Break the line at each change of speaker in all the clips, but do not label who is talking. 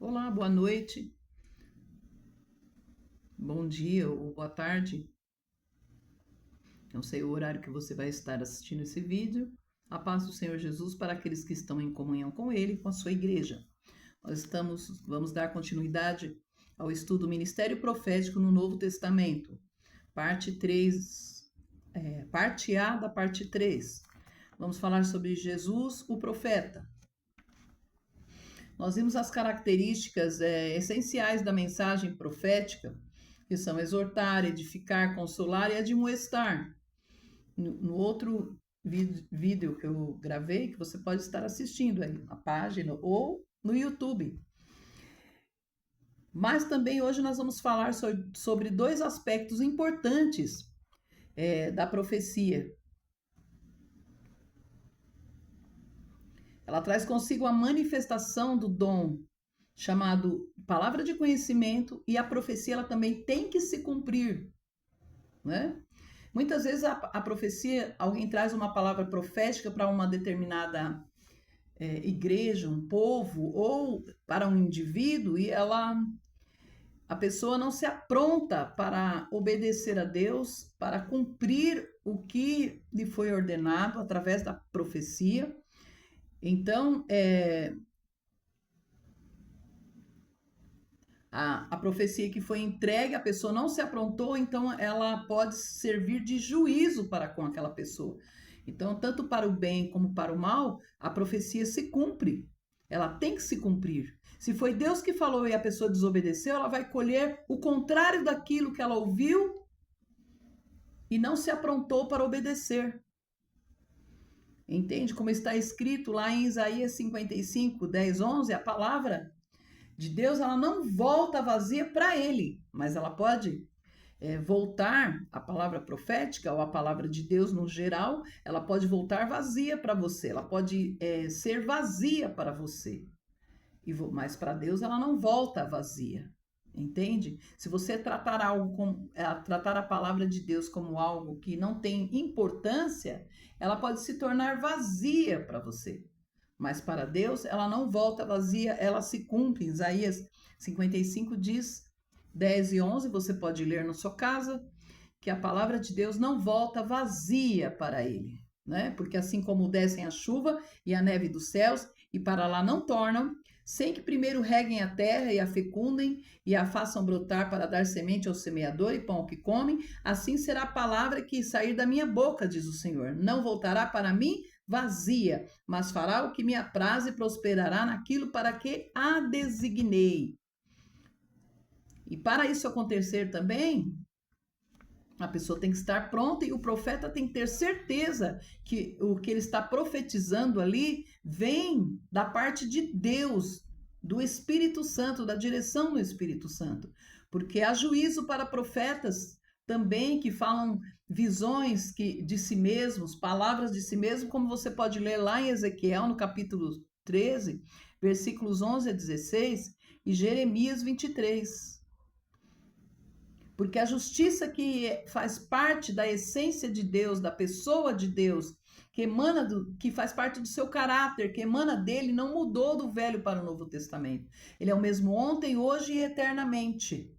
Olá, boa noite, bom dia ou boa tarde. Não sei o horário que você vai estar assistindo esse vídeo. A paz do Senhor Jesus para aqueles que estão em comunhão com Ele e com a sua igreja. Vamos dar continuidade ao estudo Ministério Profético no Novo Testamento, parte 3, parte A da parte 3. Vamos falar sobre Jesus, o profeta. Nós vimos as características essenciais da mensagem profética, que são exortar, edificar, consolar e admoestar. No outro vídeo que eu gravei, que você pode estar assistindo aí na página ou no YouTube. Mas também hoje nós vamos falar sobre dois aspectos importantes da profecia. Ela traz consigo a manifestação do dom chamado palavra de conhecimento, e a profecia ela também tem que se cumprir, né? Muitas vezes a profecia, alguém traz uma palavra profética para uma determinada igreja, um povo, ou para um indivíduo, e a pessoa não se apronta para obedecer a Deus, para cumprir o que lhe foi ordenado através da profecia. Então, a profecia que foi entregue, a pessoa não se aprontou, então ela pode servir de juízo para com aquela pessoa. Então, tanto para o bem como para o mal, a profecia se cumpre. Ela tem que se cumprir. Se foi Deus que falou e a pessoa desobedeceu, ela vai colher o contrário daquilo que ela ouviu e não se aprontou para obedecer. Entende? Como está escrito lá em Isaías 55, 10, 11, a palavra de Deus, ela não volta vazia para ele, mas ela pode voltar, a palavra profética ou a palavra de Deus no geral, ela pode voltar vazia para você, ela pode ser vazia para você, mas para Deus ela não volta vazia, entende? Se você tratar tratar a palavra de Deus como algo que não tem importância, ela pode se tornar vazia para você. Mas para Deus, ela não volta vazia, ela se cumpre. Isaías 55 diz, 10 e 11, você pode ler na sua casa, que a palavra de Deus não volta vazia para ele, né? Porque assim como descem a chuva e a neve dos céus, e para lá não tornam, sem que primeiro reguem a terra e a fecundem e a façam brotar para dar semente ao semeador e pão ao que come, assim será a palavra que sair da minha boca, diz o Senhor. Não voltará para mim vazia, mas fará o que me apraz e prosperará naquilo para que a designei. E para isso acontecer também, a pessoa tem que estar pronta e o profeta tem que ter certeza que o que ele está profetizando ali vem da parte de Deus, do Espírito Santo, da direção do Espírito Santo. Porque há juízo para profetas também que falam visões de si mesmos, palavras de si mesmo, como você pode ler lá em Ezequiel, no capítulo 13, versículos 11 a 16, e Jeremias 23. Porque a justiça que faz parte da essência de Deus, da pessoa de Deus, que faz parte do seu caráter, que emana dele, não mudou do Velho para o Novo Testamento. Ele é o mesmo ontem, hoje e eternamente.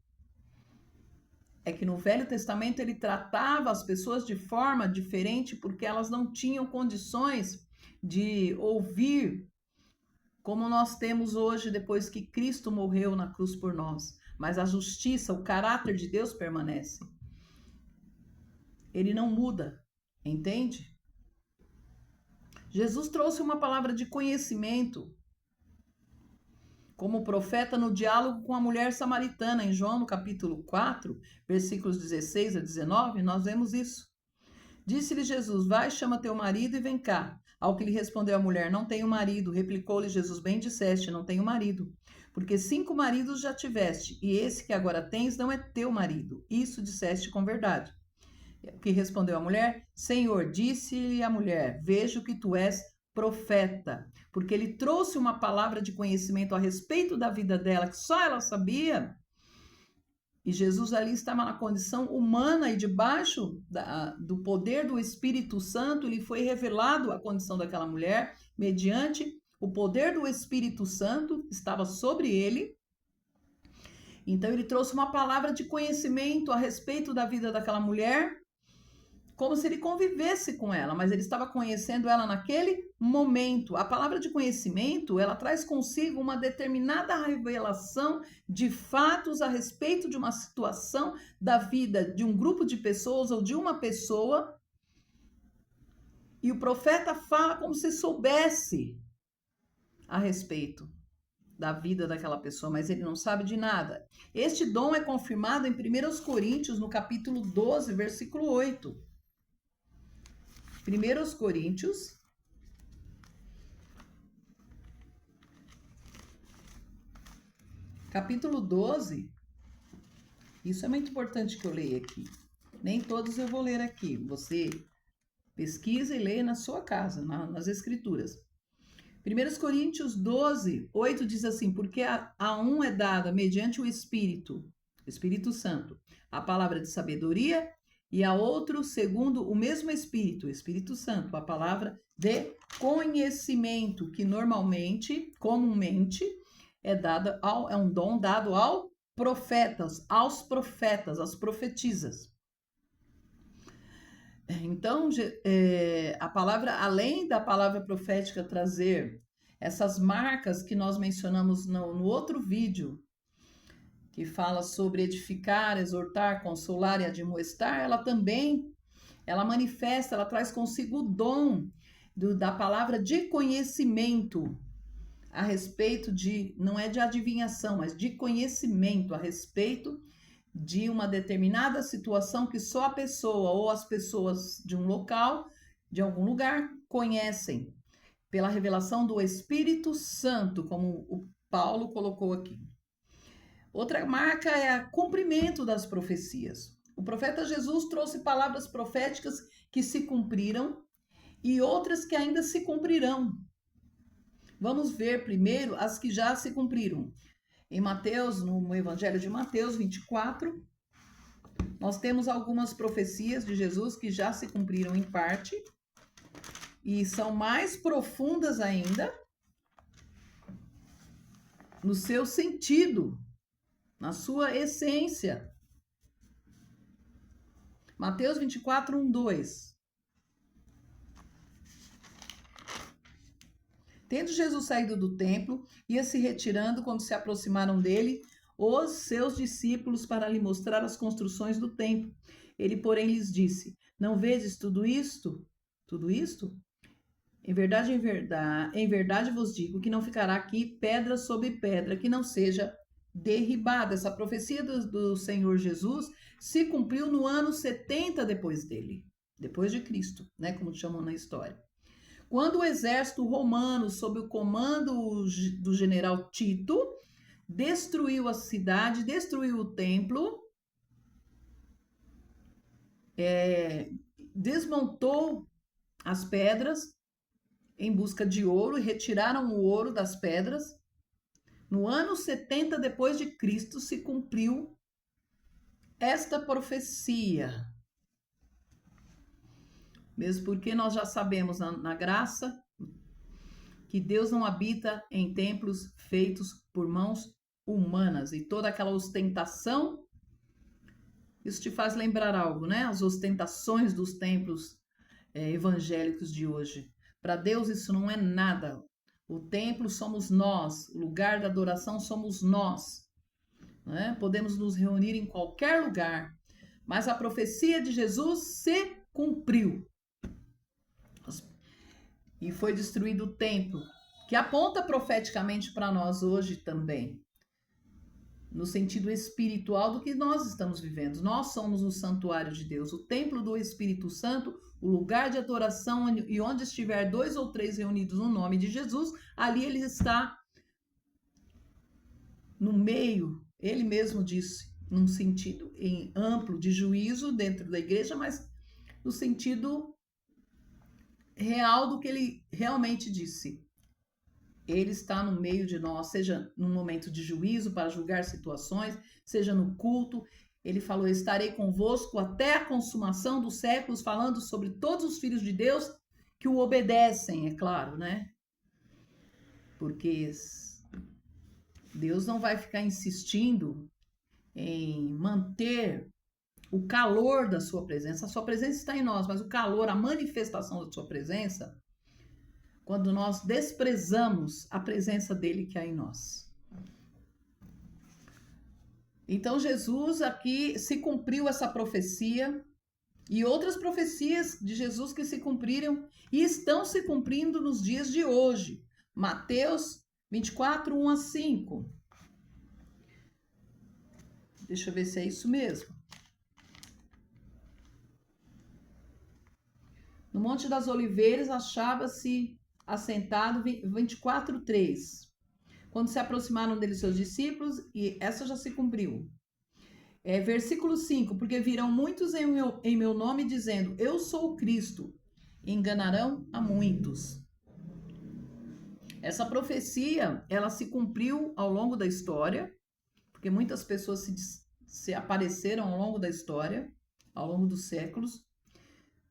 É que no Velho Testamento ele tratava as pessoas de forma diferente porque elas não tinham condições de ouvir como nós temos hoje depois que Cristo morreu na cruz por nós. Mas a justiça, o caráter de Deus permanece. Ele não muda, entende? Jesus trouxe uma palavra de conhecimento como profeta no diálogo com a mulher samaritana, em João, no capítulo 4, versículos 16 a 19, nós vemos isso. Disse-lhe Jesus, vai, chama teu marido e vem cá. Ao que lhe respondeu a mulher, não tenho marido. Replicou-lhe Jesus, bem disseste, não tenho marido. Porque 5 maridos já tiveste, e esse que agora tens não é teu marido. Isso disseste com verdade. O que respondeu a mulher? Senhor, disse-lhe a mulher, vejo que tu és profeta, porque ele trouxe uma palavra de conhecimento a respeito da vida dela, que só ela sabia. E Jesus ali estava na condição humana e debaixo do poder do Espírito Santo, lhe foi revelado a condição daquela mulher, mediante o poder do Espírito Santo estava sobre ele. Então ele trouxe uma palavra de conhecimento a respeito da vida daquela mulher, como se ele convivesse com ela, mas ele estava conhecendo ela naquele momento. A palavra de conhecimento, ela traz consigo uma determinada revelação de fatos a respeito de uma situação da vida de um grupo de pessoas ou de uma pessoa. E o profeta fala como se soubesse a respeito da vida daquela pessoa, mas ele não sabe de nada. Este dom é confirmado em 1 Coríntios, no capítulo 12, versículo 8. 1 Coríntios, capítulo 12, isso é muito importante que eu leia aqui. Nem todos eu vou ler aqui, você pesquisa e leia na sua casa, nas escrituras. 1 Coríntios 12, 8 diz assim, porque a um é dada mediante o Espírito Santo, a palavra de sabedoria, e a outro, segundo o mesmo Espírito, o Espírito Santo, a palavra de conhecimento, que comumente, é um dom dado aos profetas, às profetisas. Então, a palavra, além da palavra profética trazer essas marcas que nós mencionamos no outro vídeo, que fala sobre edificar, exortar, consolar e admoestar, ela manifesta, ela traz consigo o dom da palavra de conhecimento a respeito não é de adivinhação, mas de conhecimento a respeito de uma determinada situação que só a pessoa ou as pessoas de um local, de algum lugar, conhecem, pela revelação do Espírito Santo, como o Paulo colocou aqui. Outra marca é o cumprimento das profecias. O profeta Jesus trouxe palavras proféticas que se cumpriram e outras que ainda se cumprirão. Vamos ver primeiro as que já se cumpriram. Em Mateus, no Evangelho de Mateus 24, nós temos algumas profecias de Jesus que já se cumpriram em parte e são mais profundas ainda no seu sentido, na sua essência. Mateus 24, 1, 2. Tendo Jesus saído do templo, ia se retirando quando se aproximaram dele os seus discípulos para lhe mostrar as construções do templo. Ele, porém, lhes disse: não vedes tudo isto? Tudo isto? Em verdade vos digo que não ficará aqui pedra sobre pedra que não seja derribada. Essa profecia do Senhor Jesus se cumpriu no ano 70 depois dele, depois de Cristo, né, como chamam na história. Quando o exército romano, sob o comando do general Tito, destruiu a cidade, destruiu o templo, desmontou as pedras em busca de ouro e retiraram o ouro das pedras. No ano 70 depois de Cristo se cumpriu esta profecia. Mesmo porque nós já sabemos na graça que Deus não habita em templos feitos por mãos humanas. E toda aquela ostentação, isso te faz lembrar algo, né? As ostentações dos templos evangélicos de hoje. Para Deus isso não é nada. O templo somos nós, o lugar da adoração somos nós. Né? Podemos nos reunir em qualquer lugar, mas a profecia de Jesus se cumpriu. E foi destruído o templo, que aponta profeticamente para nós hoje também, no sentido espiritual do que nós estamos vivendo. Nós somos o santuário de Deus, o templo do Espírito Santo, o lugar de adoração, e onde estiver 2 ou 3 reunidos no nome de Jesus, ali ele está no meio. Ele mesmo disse, num sentido amplo de juízo dentro da igreja, mas no sentido real do que ele realmente disse. Ele está no meio de nós, seja num momento de juízo para julgar situações, seja no culto. Ele falou: estarei convosco até a consumação dos séculos, falando sobre todos os filhos de Deus que o obedecem, é claro, né? porque Deus não vai ficar insistindo em manter o calor da sua presença. A sua presença está em nós, mas o calor, a manifestação da sua presença, quando nós desprezamos a presença dele que há em nós. Então, Jesus aqui se cumpriu essa profecia e outras profecias de Jesus que se cumpriram e estão se cumprindo nos dias de hoje. Mateus 24, 1 a 5. Deixa eu ver se é isso mesmo. No Monte das Oliveiras achava-se assentado 24, 3. Quando se aproximaram dele seus discípulos, e essa já se cumpriu. Versículo 5, porque virão muitos em meu nome dizendo, eu sou o Cristo, e enganarão a muitos. Essa profecia, ela se cumpriu ao longo da história, porque muitas pessoas se apareceram ao longo da história, ao longo dos séculos,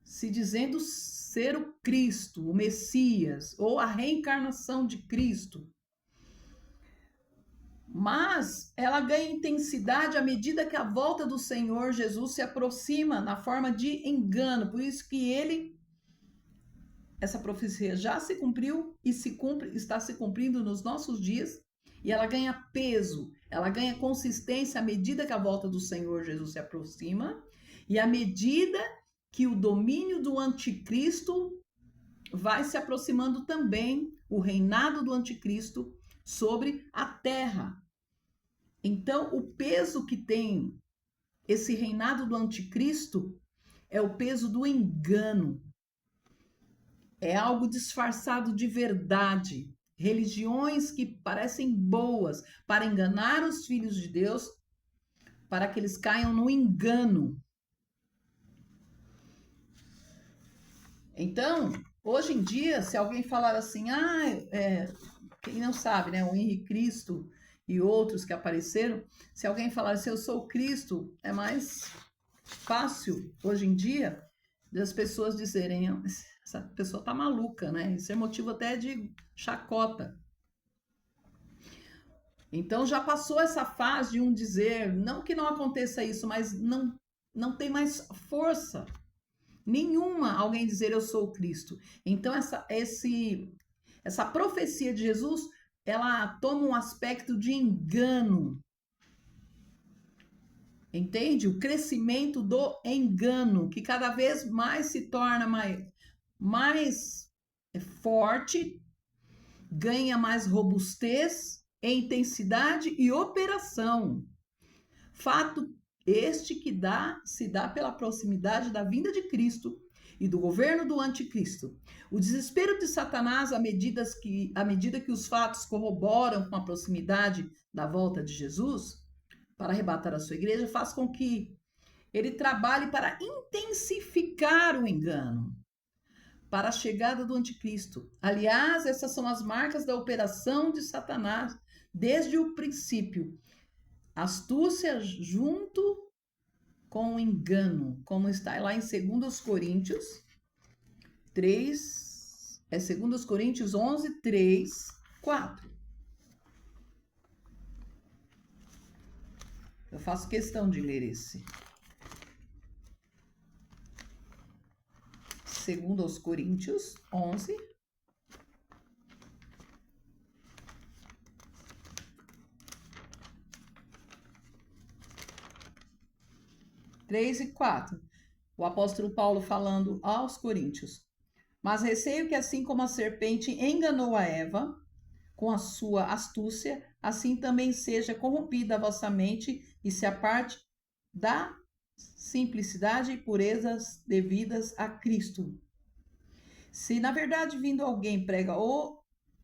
se dizendo ser o Cristo, o Messias, ou a reencarnação de Cristo. Mas ela ganha intensidade à medida que a volta do Senhor Jesus se aproxima na forma de engano. Por isso que essa profecia já se cumpriu e está se cumprindo nos nossos dias. E ela ganha peso, ela ganha consistência à medida que a volta do Senhor Jesus se aproxima e à medida que o domínio do anticristo vai se aproximando também, o reinado do anticristo sobre a terra. Então, o peso que tem esse reinado do anticristo é o peso do engano. É algo disfarçado de verdade. Religiões que parecem boas para enganar os filhos de Deus, para que eles caiam no engano. Então, hoje em dia, se alguém falar assim, quem não sabe, né, o Henrique Cristo e outros que apareceram, se alguém falar assim, eu sou Cristo, é mais fácil, hoje em dia, das pessoas dizerem, essa pessoa tá maluca, né? Isso é motivo até de chacota. Então, já passou essa fase de dizer, não que não aconteça isso, mas não tem mais força nenhuma alguém dizer eu sou o Cristo. Então, essa profecia de Jesus, ela toma um aspecto de engano. Entende? O crescimento do engano, que cada vez mais se torna mais forte, ganha mais robustez, intensidade e operação. Fato este que se dá pela proximidade da vinda de Cristo e do governo do anticristo. O desespero de Satanás, à medida que os fatos corroboram com a proximidade da volta de Jesus, para arrebatar a sua igreja, faz com que ele trabalhe para intensificar o engano, para a chegada do anticristo. Aliás, essas são as marcas da operação de Satanás desde o princípio. Astúcia junto com o engano, como está lá em 2 Coríntios 3, 2 Coríntios 11, 3, 4. Eu faço questão de ler esse. 2 Coríntios 11, 3 e 4. O apóstolo Paulo falando aos coríntios. Mas receio que assim como a serpente enganou a Eva com a sua astúcia, assim também seja corrompida a vossa mente e se aparte da simplicidade e purezas devidas a Cristo. Se na verdade vindo alguém prega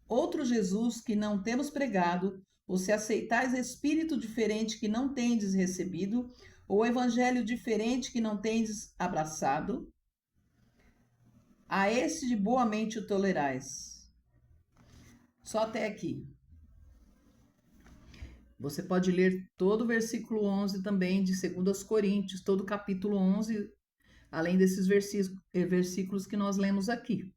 outro Jesus que não temos pregado, ou se aceitais espírito diferente que não tendes recebido, ou evangelho diferente que não tendes abraçado, a esse de boa mente o tolerais. Só até aqui. Você pode ler todo o versículo 11 também de 2 Coríntios, todo o capítulo 11, além desses versículos que nós lemos aqui.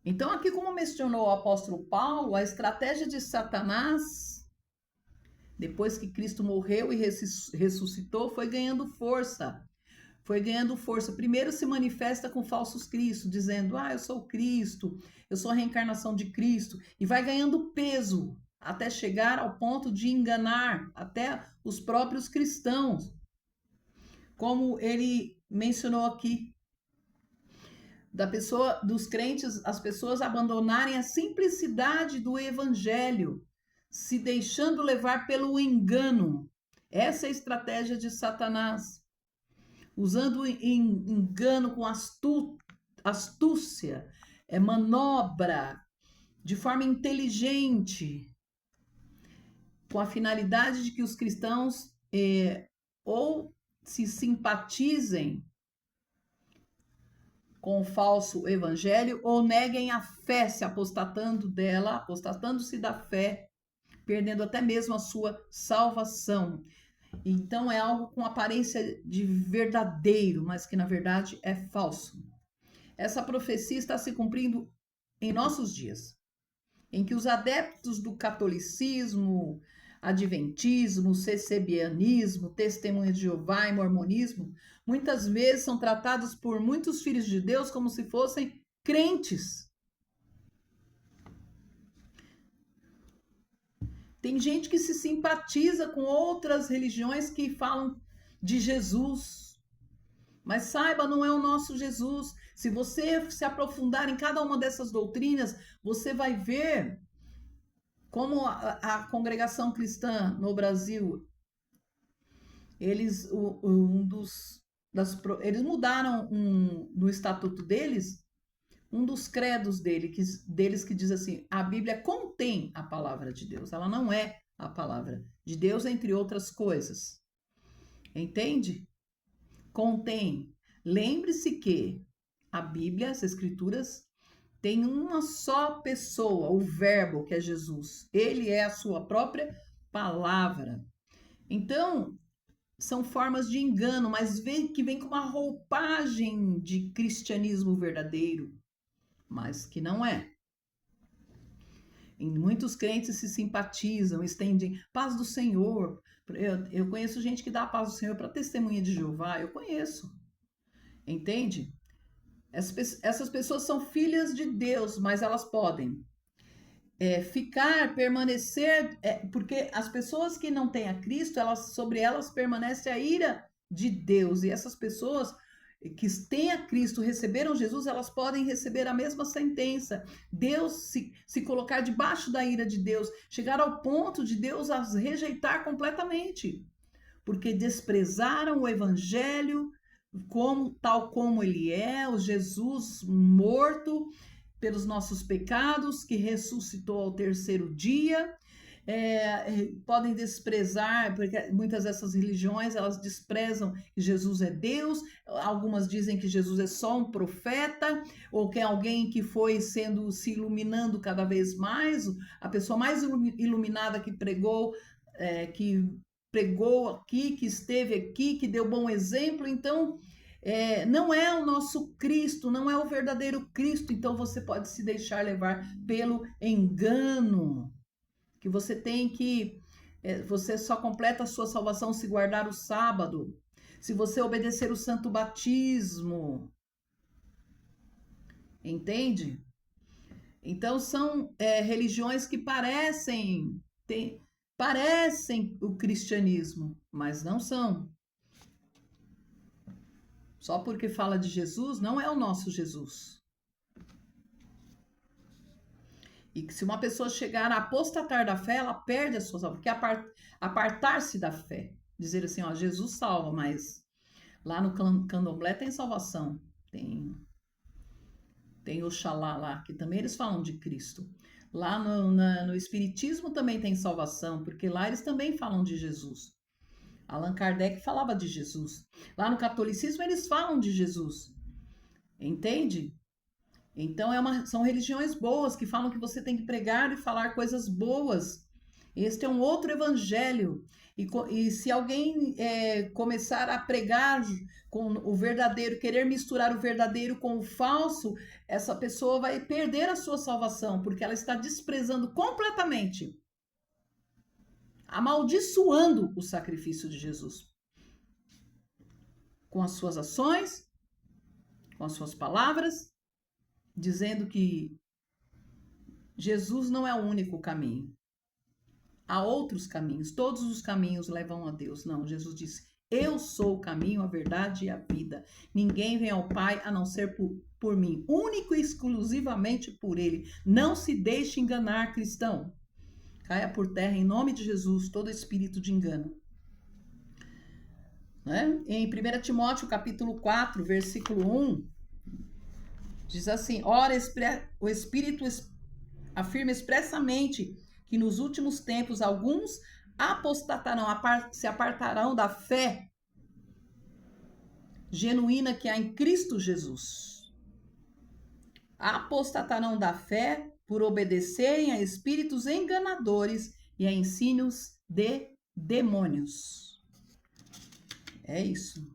Então, aqui, como mencionou o apóstolo Paulo, a estratégia de Satanás, depois que Cristo morreu e ressuscitou, foi ganhando força. Foi ganhando força. Primeiro se manifesta com falsos cristos, dizendo, eu sou Cristo, eu sou a reencarnação de Cristo, e vai ganhando peso, até chegar ao ponto de enganar até os próprios cristãos. Como ele mencionou aqui, dos crentes, as pessoas abandonarem a simplicidade do evangelho, se deixando levar pelo engano. Essa é a estratégia de Satanás. Usando engano com astúcia, manobra, de forma inteligente, com a finalidade de que os cristãos ou se simpatizem com o falso evangelho ou neguem a fé, se apostatando-se da fé, perdendo até mesmo a sua salvação. Então é algo com aparência de verdadeiro, mas que na verdade é falso. Essa profecia está se cumprindo em nossos dias, em que os adeptos do catolicismo, adventismo, CCBianismo, testemunha de Jeová e mormonismo, muitas vezes são tratados por muitos filhos de Deus como se fossem crentes. Tem gente que se simpatiza com outras religiões que falam de Jesus. Mas saiba, não é o nosso Jesus. Se você se aprofundar em cada uma dessas doutrinas, você vai ver como a congregação cristã no Brasil, eles mudaram no estatuto deles, um dos credos deles que diz assim, a Bíblia contém a palavra de Deus, ela não é a palavra de Deus, entre outras coisas. Entende? Contém. Lembre-se que a Bíblia, as Escrituras, tem uma só pessoa, o Verbo, que é Jesus. Ele é a sua própria palavra. Então, são formas de engano, mas que vem com uma roupagem de cristianismo verdadeiro, mas que não é. E muitos crentes se simpatizam, estendem paz do Senhor. Eu conheço gente que dá a paz do Senhor para testemunha de Jeová, eu conheço. Entende? Essas pessoas são filhas de Deus, mas elas podem permanecer, porque as pessoas que não têm a Cristo, sobre elas permanece a ira de Deus, e essas pessoas que têm a Cristo, receberam Jesus, elas podem receber a mesma sentença. Deus se colocar debaixo da ira de Deus, chegar ao ponto de Deus as rejeitar completamente, porque desprezaram o evangelho tal como ele é, o Jesus morto pelos nossos pecados, que ressuscitou ao terceiro dia. Podem desprezar, porque muitas dessas religiões, elas desprezam que Jesus é Deus, algumas dizem que Jesus é só um profeta, ou que é alguém que foi se iluminando cada vez mais, a pessoa mais iluminada que pregou aqui, que esteve aqui, que deu bom exemplo. Então, não é o nosso Cristo, não é o verdadeiro Cristo. Então, você pode se deixar levar pelo engano, que você tem que, você só completa a sua salvação se guardar o sábado, se você obedecer o santo batismo. Entende? Então, são religiões que parecem o cristianismo, mas não são. Só porque fala de Jesus, não é o nosso Jesus. E que se uma pessoa chegar a apostatar da fé, ela perde a sua salvação, porque apartar-se da fé, dizer assim, Jesus salva, mas lá no candomblé tem salvação, tem Oxalá lá, que também eles falam de Cristo. Lá no Espiritismo também tem salvação, porque lá eles também falam de Jesus. Allan Kardec falava de Jesus. Lá no catolicismo eles falam de Jesus. Entende? Então são religiões boas que falam que você tem que pregar e falar coisas boas. Este é um outro evangelho. E se alguém começar a pregar com o verdadeiro, querer misturar o verdadeiro com o falso, essa pessoa vai perder a sua salvação, porque ela está desprezando completamente, amaldiçoando o sacrifício de Jesus. Com as suas ações, com as suas palavras, dizendo que Jesus não é o único caminho. Há outros caminhos, todos os caminhos levam a Deus. Não, Jesus disse: eu sou o caminho, a verdade e a vida. Ninguém vem ao Pai a não ser por mim, único e exclusivamente por Ele. Não se deixe enganar, cristão. Caia por terra em nome de Jesus todo espírito de engano. Né? Em 1 Timóteo capítulo 4, versículo 1, diz assim: ora, o Espírito afirma expressamente que nos últimos tempos alguns apostatarão, se apartarão da fé genuína que há em Cristo Jesus. Apostatarão da fé por obedecerem a espíritos enganadores e a ensinos de demônios. É isso.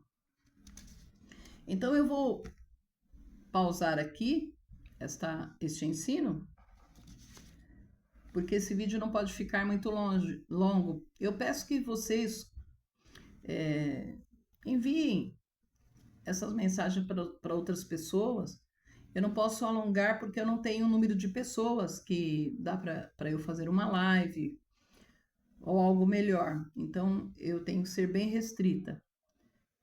Então eu vou pausar aqui este ensino, porque esse vídeo não pode ficar muito longo. Eu peço que vocês enviem essas mensagens para outras pessoas. Eu não posso alongar porque eu não tenho um número de pessoas que dá para eu fazer uma live ou algo melhor. Então eu tenho que ser bem restrita.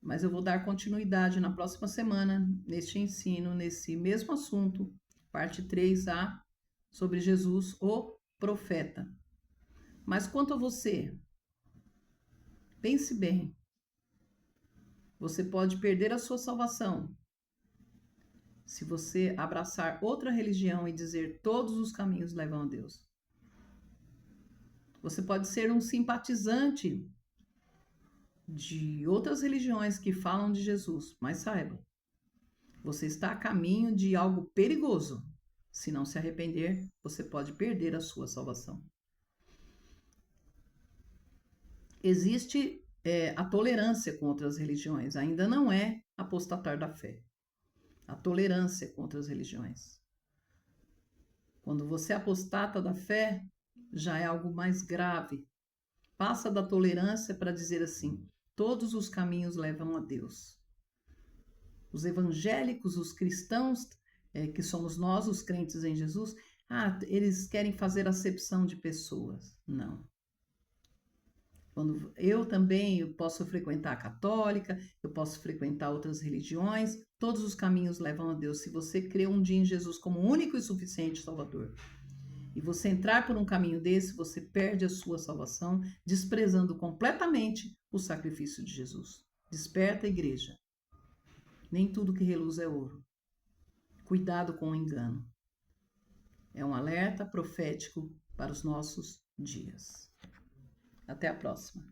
Mas eu vou dar continuidade na próxima semana neste ensino, nesse mesmo assunto, parte 3A, sobre Jesus, o profeta. Mas quanto a você, pense bem. Você pode perder a sua salvação se você abraçar outra religião e dizer todos os caminhos levam a Deus. Você pode ser um simpatizante de outras religiões que falam de Jesus, mas saiba, você está a caminho de algo perigoso. Se não se arrepender, você pode perder a sua salvação. Existe a tolerância com outras religiões, ainda não é apostatar da fé. A tolerância com outras religiões. Quando você apostata da fé, já é algo mais grave. Passa da tolerância para dizer assim: todos os caminhos levam a Deus. Os evangélicos, os cristãos, que somos nós, os crentes em Jesus, eles querem fazer acepção de pessoas. Não. Quando eu também posso frequentar a católica, eu posso frequentar outras religiões, todos os caminhos levam a Deus. Se você crê um dia em Jesus como único e suficiente Salvador, e você entrar por um caminho desse, você perde a sua salvação, desprezando completamente o sacrifício de Jesus. Desperta, igreja. Nem tudo que reluz é ouro. Cuidado com o engano. É um alerta profético para os nossos dias. Até a próxima.